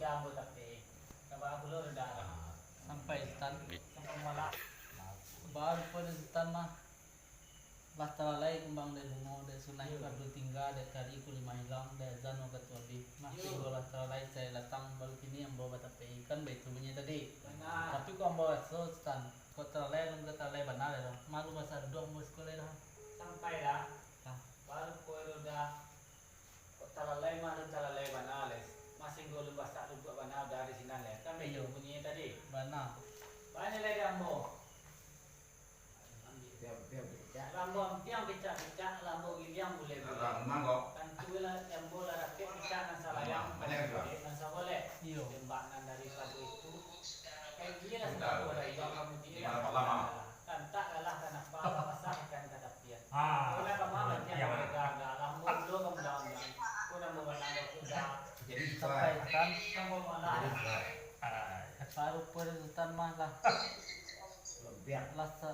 dambo tapi kaba aku lo udah sampai stan sampai malah baru pun stan mah basta lalay kumbang de bungo de sunay kardu tingga de kari ku lima hilang de zano katwali masih bola lalay saya latang baru kini yang bawa tapi ikan betul punya tadi tapi ku ambawa so stan kau terlalay nung terlalay benar ya malu masa dua mus sekolah dah sampai dah baru ku udah kau terlalay malu terlalay benar masih golu basta lu benar dari sini le kan betul punya tadi benar banyak lagi ambo Lambo yang bicara lambo yang boleh kan tulah yang bola rakyat bicara salayang dan boleh tembakan dari padu itu kayak gila sudah bola yang kamu tidak kan tak kalah karena apa pasahkan kata dia bola kemana yang bergaga lambo lo kamu jangan kurang memandang sudah jadi sampai kan kamu malah baru perhutang malah lasa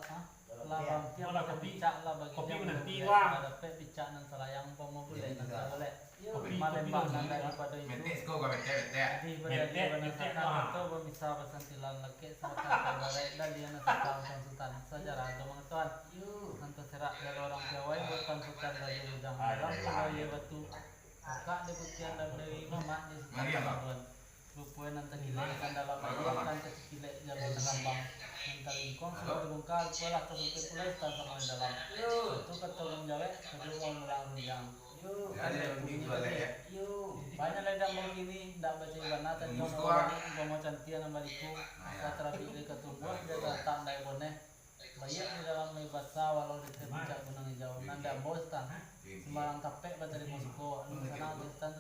labang tiang lah bicara lah bagi kopi yang nanti wah ada bicara nan salayang pomo boleh nan boleh malembang nan daripada itu di benda atau bisa bersantilan lagi sama kabar dan dia nak konsultan sejarah dong tuan nanti serak dari orang Jawa buat konsultan dari udang malam kalau ia batu kakak dibuktian dari mama di sekitar Lupuan nanti gila kan dalam ayat kan kecil jalan lambang nanti lingkong sudah dibongkar pola tersebut pula tanpa di dalam itu ketolong jawab kedua mau melarang yang banyak ledang begini tidak baca ibana dan orang mau cantik nama liku setelah pilih ketumbuh dia datang dari boneh banyak di dalam bahasa walau di tempat gunung hijau nanda bostan sembarang kapek baca di Moskow sana bostan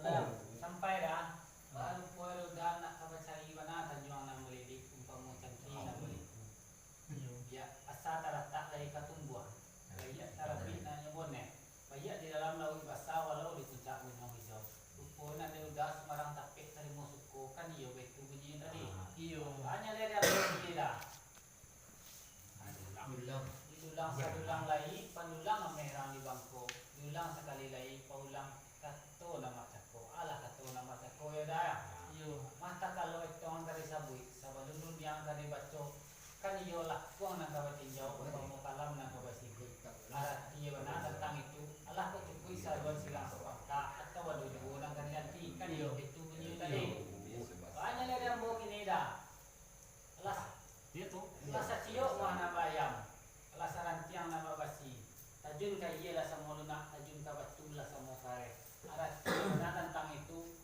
sampai dah baru poero dan nak kabaca ibana tanjuang nang melidik umpama cantik nang melidik ya asa taratak dari katumbuhan kayak tarapi nanya boneh banyak di dalam laut basah walau di puncak gunung hijau upona de udah semarang tapek dari Moskow kan iyo betu bunyi tadi iyo hanya dari bunyi dah diulang sadulang lagi panulang merang di bangko diulang sekali lagi paulang kato nama cako alah kato nama cako ya dah iyo mata kalau itu orang dari sabui sabalun yang dari baco kan iyo lah kuang nang kabat tinjau mau kalam nang kabat siku alat iya benar tentang itu alah kok cukui saduan silang sepaka atau waduh dua nang kan nanti kan iyo itu bunyi tadi banyak dari yang bawa kini dah alas dia tuh alas sacio mana bayam alas sarantiang nama basi tajun kaya lah sama lunak tajun kabat tulah sama kare alat benar tentang itu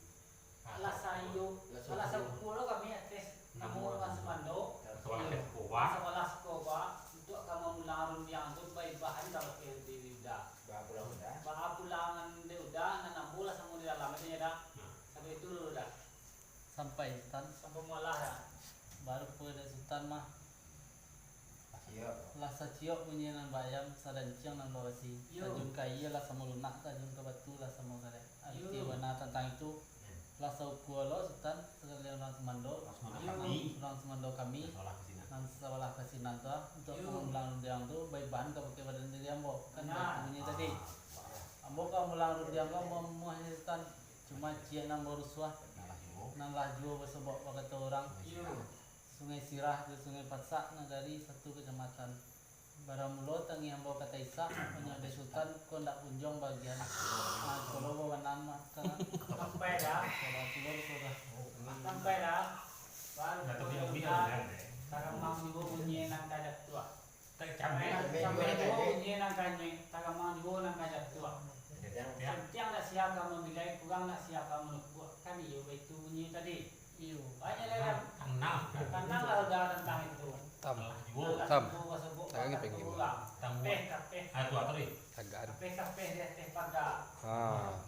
alas sayo alas sepuluh kami ates namun kan semando sekolah sekolah untuk kamu mularun yang tu baik bahan kalau di udah bah pulangan di udah nanam bola sama di dalam aja dah sampai itu dulu dah sampai mualah dah baru pada sultan mah lah saciok punya nan bayam sadancang nan bawasi tajun kaya lah sama lunak tajun ke batu lah sama kare arti mana tentang itu lah saukualo sultan sekalian orang semando kami nan sebelah kasinan tu untuk mengulang yang tu baik bahan ke pakai badan diri ambo kan bunyi tadi ambo ka mulang rudiang ka mau sultan cuma cia nan boruswah nan laju bersebok kata orang Sungai Sirah ke Sungai Patsak dari satu kecamatan Baramulo tangi ambo kata Isa punya de sultan ko ndak kunjung bagian kalau bawa nama sampai dah sampai dah baru tagamang dibo bunyi nang kajak tua sampai dibo bunyi nang kanye tagamang dibo nang kajak tua tiang nak siap kamu bilai kurang nak siap kamu buat kan iyo itu bunyi tadi iyo banyak lagi tanang lah udah tentang itu tam saya lagi pengen kape kape dia teh pada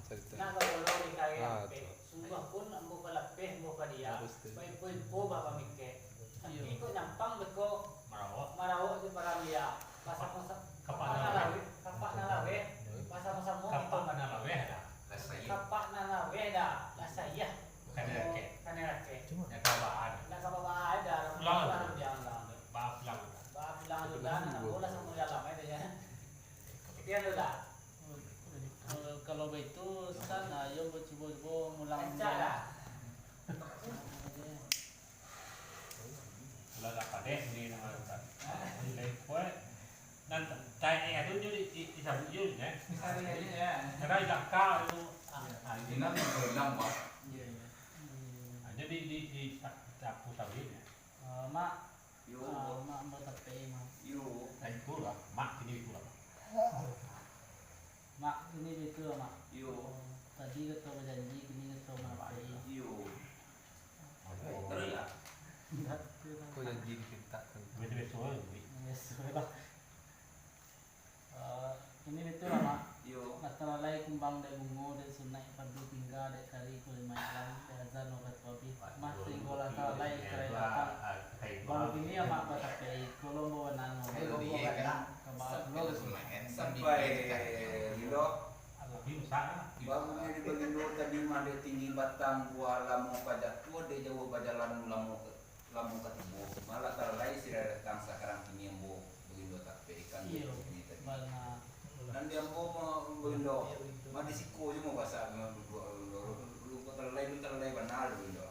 cerita nak kalau di kaya sungguh pun ambo kalapeh ambo dia poi po bapak mikke ikut nyampang beko marawo di paralia pasang kapak nalawe pasang mo kapak nalawe dah lah saya kanera ke nakababaan dah pulang dia pulang udah bola sama dalam aja ya dia udah kalau begitu kan ayo coba mulang Kalau dapat deh ini nama kita. Ini lagi kue. Dan cai itu jadi disambut juga ya. Misalnya ini ya. Karena ikan kau itu. Ini nanti berenang pak. Iya. Jadi di campur sawit ya. Mak, Yo, mak mau tapi mak. yo, Nah itu lah, mak ini itu lah. Mak ini betul mak. yo, Tadi ketemu janji, kini ketemu mak. yo. Oh, Terus lah. Kau janji kita tuh. betul soal ini. Ini betul lah mak. Yo, Masalah kumbang dari bungo dari sunai padu tinggal dari kari kulit malam dari azan obat kopi. Mas tinggal salah kare datang. Baru ini ya mak tapi kalau mau nano. sampai Lilo, Tapi usaha. bangunnya di Bagindo tadi mah dia tinggi batang buah lamu pajak tua dia jauh bajalan lamu ketibu. Malah kalau lain sih datang sekarang ini yang bu Bagindo tak ikan Iya. ini tadi. Bana. Dan dia mau Bagindo, mah di siku je mau bahasa lu terlai benar Bagindo.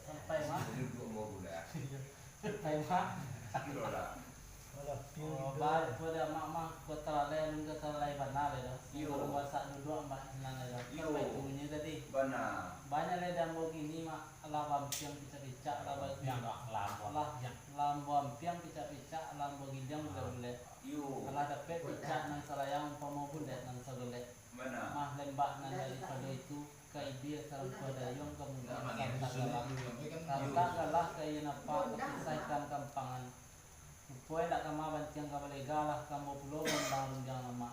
Sampai mak. Jadi dua mau budak. Sampai mak. Kira lah. Baru pada mak kota lain kota lain benar ya. Kalau bahasa dua mak nana ya. Sampai punya tadi. Benar. Banyak le dan begini mak alam piang pica-pica alam Yang lama. Allah alam piang pica-pica alam begidang boleh. Yo, Alah dapat pica nang sarayang umpama budak nang sagole. benar. Mah lembak nang daripada itu kai dia sarang padayong kemudian sarta galah kai napa kepisahkan kampangan. Upaya nak kama banciang kabalegala kamu pulau bang runjang nama.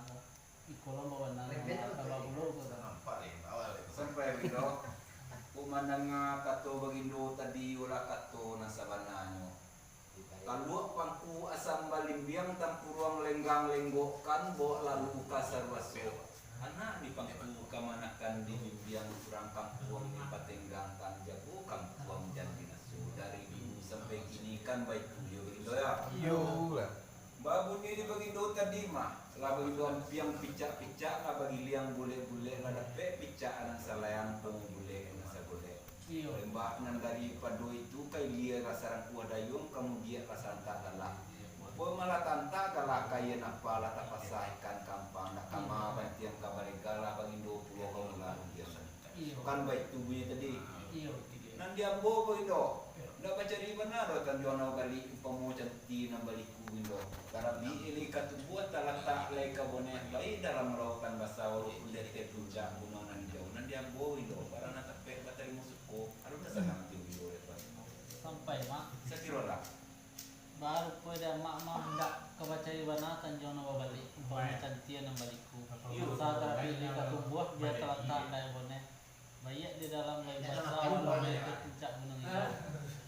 Ikolom bawa nang kamu pulau ko. Sampai Bagindo, umandang kato Bagindo tadi ulah kato nasa bananyo. Kalau pangku asam balimbiang tampuruang lenggang lenggokkan bo lalu kasar waso. Anak di pangku kamanakan di bimbiang kurang kampuang di patenggangkan jago kampuang janji nasu dari dulu sampai kini kan baik tuyo Bagindo ya. Yo lah. Babun ini Bagindo tadi mah lah Bagindo piang picak-picak lah bagi liang bule-bule lah dapat picak anang salayang tong bule kena sabule. Iyo. Lembah nan dari pado itu kai dia rasarang kuah dayung kemudian rasarang tagalah. Bo malah tanta kalah kaya apa lah tapasaikan kampang nak kama bantiang kabaregala Bagindo pulau kamulan dia. Iyo. Kan baik tubuhnya tadi. Iyo. Nan dia ambo Bagindo. Ndak baca di mana do kan jono balik umpamo canti na baliku Bagindo. Karabi ili katubuat talata lai kabone lai dalam raukan bahasa walaupun dari puncak gunung nan jauh nan dia ambo Bagindo. Barang na tapek batari musuko. Anu ta sanang ti Bagindo ya. Sampai mak Sakiro lah. baru pada mak hendak kebaca ibana tanjong nama balik umpama cantian nama baliku. Saat kami ini ketumbuh dia terletak dari bone. Banyak di dalam lai bahasa walau ke puncak gunung itu.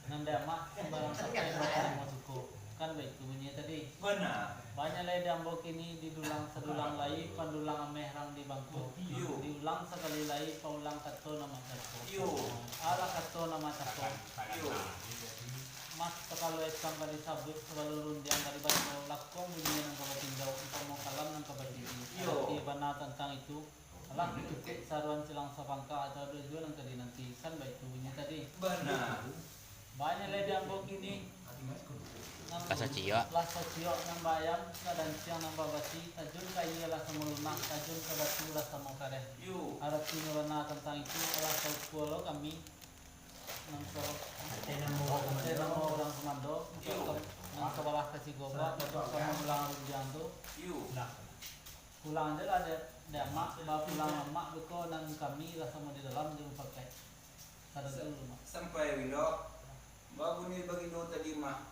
Nanda mak sembarang sampai batari musuko. Kan baik tubuhnya tadi. Benar. Banyak lai dambok ini didulang sedulang lai pandulang amehrang di bangku. Iyo. Diulang sekali lai paulang kato nama cako. Iyo. Ala kato nama cako. Iyo. Mas kalau ekam kali sabut selalu rundiang dari banyak lakong bunyi ng kabatindaw untuk mau kalam ng kabatini. Iyo. Di bana tentang itu. Alam cukup saruan silang sa pangka atau dua ng kadinantisan baik tubuhnya tadi. Benar. Banyak lai diambok ini. Lasa cio. Lasa cio ng bayam, kadang siang ng babasi, tajun kaya lasa mulunak, tajun kabatu lasa mokare. Iyo. Harap tinuran na tentang itu, alas sa pulo kami ng mo orang komando, ng kabalah kasi goba, kapag kami lang rundiang do, Iyo. pulang aja lah ada mak, pulang mak beko ng kami lasa mo di dalam di pakai. Kada dulu mak. Sampai Bagindo. Babu ni Bagindo tadi mah.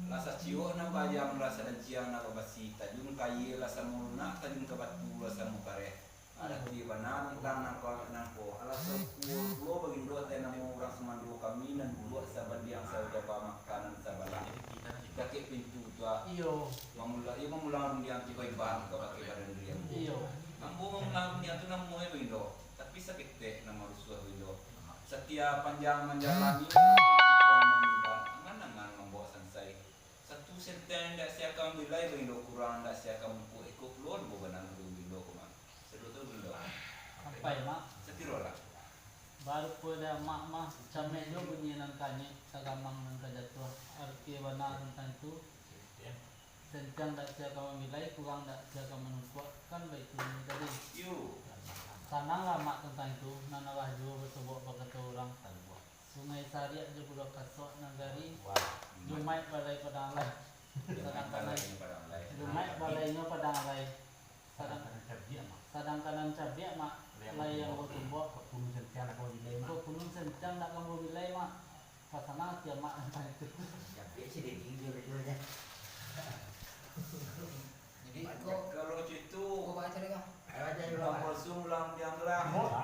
Rasa cio na bayam rasa dan ciang na babasi tajun kaye rasa muluna tajun kabatu rasa mukare ada di bana tentang nangko alas lo Bagindo teh namo orang semando kami dan dua saban yang saya coba makanan sabalah kaki pintu tua Iyo, memulang yang tiba iban ke pakai badan dia iyo. mampu memulang yang tu namo Bagindo tapi sakit teh nama rusuh Bagindo setiap panjang menjalani satu senten ndak sia kamu bilai Bagindo kurang ndak sia kamu ku ikut loan bo banang Bagindo ko man sedo tu Bagindo Sampai mak, setiro lah baru pada mak mah camek jo bunyi nang kanye tagamang nang kajatuh arti benar tentang itu sencang tak siapa memilai kurang tak siapa menunggu kan baik ini tadi Yu. sanang lah mak tentang itu nanalah jo bersebuah berkata orang Sungai Sariak jo budak kasok nagari Jumai balai padang lai Kadang-kadang ini pada online. Jumai balainya padang lai Kadang-kadang cerdik mak. sadang kanan cabiak mak lai yang bertumbuk Kepuluh sentian aku di Kau punung sencang nak kamu bilai mak pasana tiap mak tentang itu Jadi kok Kalau itu kok baca deh kok. nomor sumlang yang lah.